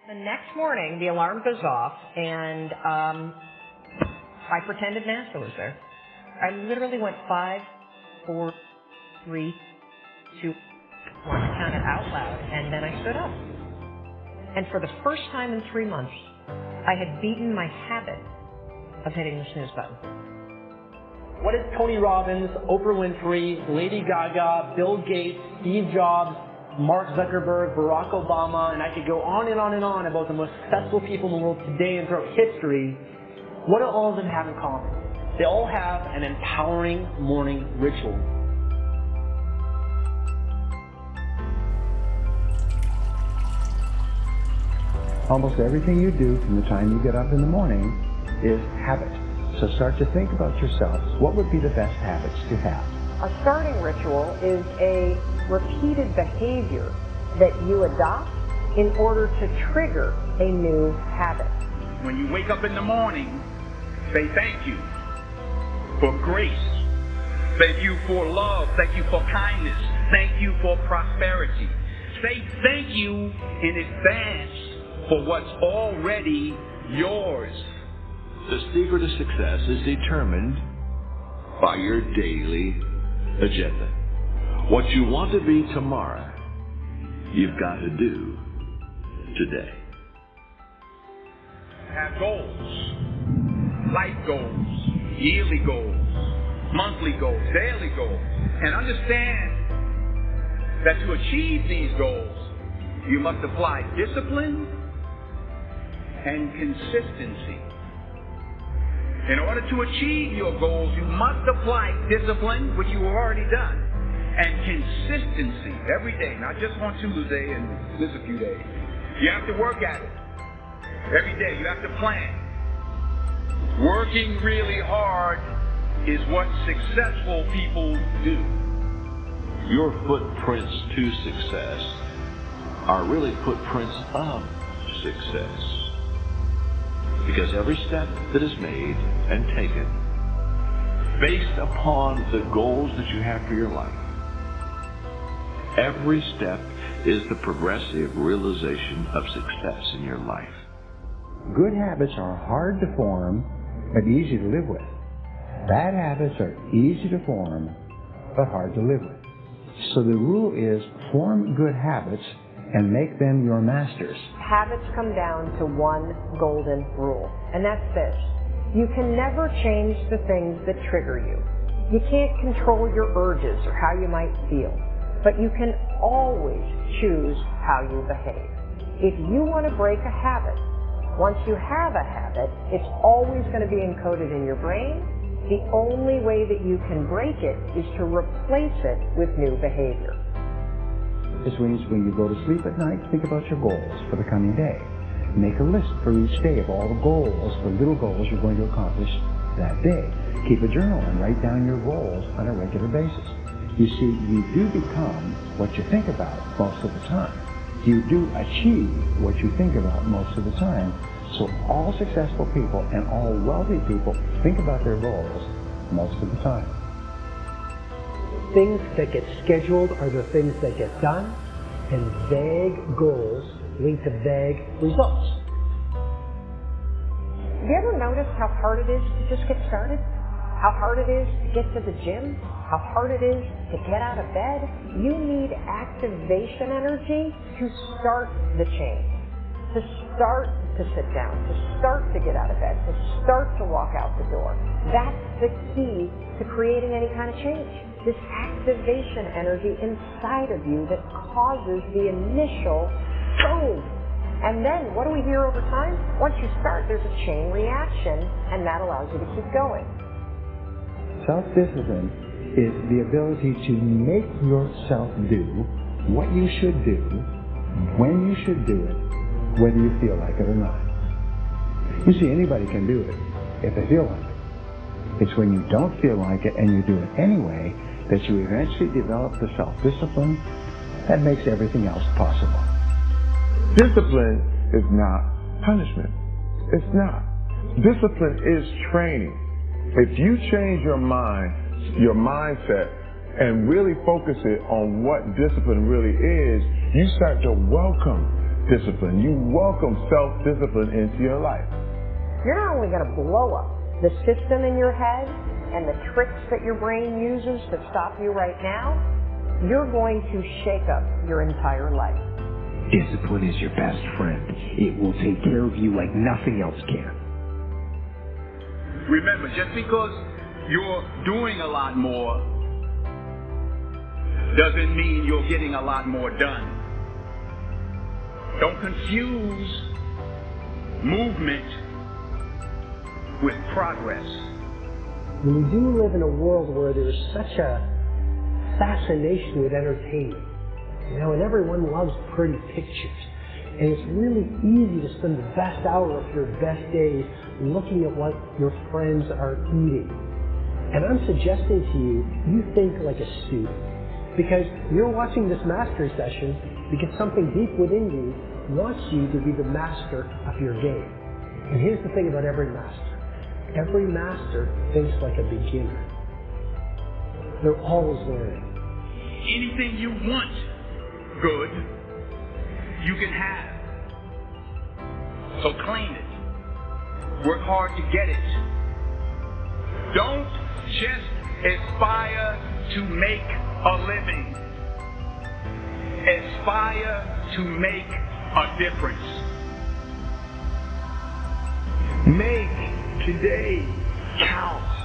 The next morning, the alarm goes off, and I pretended NASA was there. I literally went 5, 4, 3, 2, 1. I counted out loud, and then I stood up. And for the first time in 3 months, I had beaten my habit of hitting the snooze button. What is Tony Robbins, Oprah Winfrey, Lady Gaga, Bill Gates, Steve Jobs, Mark Zuckerberg, Barack Obama, and I could go on and on and on about the most successful people in the world today and throughout history. What do all of them have in common? They all have an empowering morning ritual. Almost everything you do from the time you get up in the morning is habit. So start to think about yourself. What would be the best habits to have? A starting ritual is a repeated behavior that you adopt in order to trigger a new habit. When you wake up in the morning, say thank you for grace. Thank you for love. Thank you for kindness. Thank you for prosperity. Say thank you in advance for what's already yours. The secret of success is determined by your daily agenda. What you want to be tomorrow, you've got to do today. Have goals, life goals, yearly goals, monthly goals, daily goals, and understand that to achieve these goals, you must apply discipline and consistency. In order to achieve your goals, you must apply discipline, which you have already done, and consistency every day, not just on Tuesday and miss a few days. You have to work at it every day. You have to plan. Working really hard is what successful people do. Your footprints to success are really footprints of success. Because every step that is made and taken based upon the goals that you have for your life, every step is the progressive realization of success in your life. Good habits are hard to form, but easy to live with. Bad habits are easy to form, but hard to live with. So the rule is form good habits and make them your masters. Habits come down to one golden rule, and that's this. You can never change the things that trigger you. You can't control your urges or how you might feel, but you can always choose how you behave. If you want to break a habit, once you have a habit, it's always going to be encoded in your brain. The only way that you can break it is to replace it with new behavior. This means when you go to sleep at night, think about your goals for the coming day. Make a list for each day of all the goals, the little goals you're going to accomplish that day. Keep a journal and write down your goals on a regular basis. You see, you do become what you think about most of the time. You do achieve what you think about most of the time. So all successful people and all wealthy people think about their goals most of the time. Things that get scheduled are the things that get done, and vague goals lead to vague results. Have you ever noticed how hard it is to just get started? How hard it is to get to the gym? How hard it is to get out of bed? You need activation energy to start the change, to start to sit down, to start to get out of bed, to start to walk out the door. That's the key to creating any kind of change. This activation energy inside of you that causes the initial boom. And then what do we hear over time? Once you start, there's a chain reaction, and that allows you to keep going. Self-discipline is the ability to make yourself do what you should do, when you should do it, whether you feel like it or not. You see, anybody can do it if they feel like it. It's when you don't feel like it and you do it anyway that you eventually develop the self-discipline that makes everything else possible. Discipline is not punishment. It's not. Discipline is training. If you change your mindset, and really focus it on what discipline really is, you start to welcome self-discipline. You welcome self-discipline into your life. You're not only going to blow up the system in your head and the tricks that your brain uses to stop you right now, you're going to shake up your entire life. Discipline is your best friend. It will take care of you like nothing else can. Remember, just because you're doing a lot more doesn't mean you're getting a lot more done. Don't confuse movement with progress. We do live in a world where there's such a fascination with entertainment, and everyone loves pretty pictures. And it's really easy to spend the best hour of your best days looking at what your friends are eating. And I'm suggesting to you, you think like a student. Because you're watching this mastery session because something deep within you wants you to be the master of your game. And here's the thing about every master. Every master thinks like a beginner. They're always learning. Anything you want good, you can have. So claim it. Work hard to get it. Don't just aspire to make a living. Aspire to make a difference. Make today count.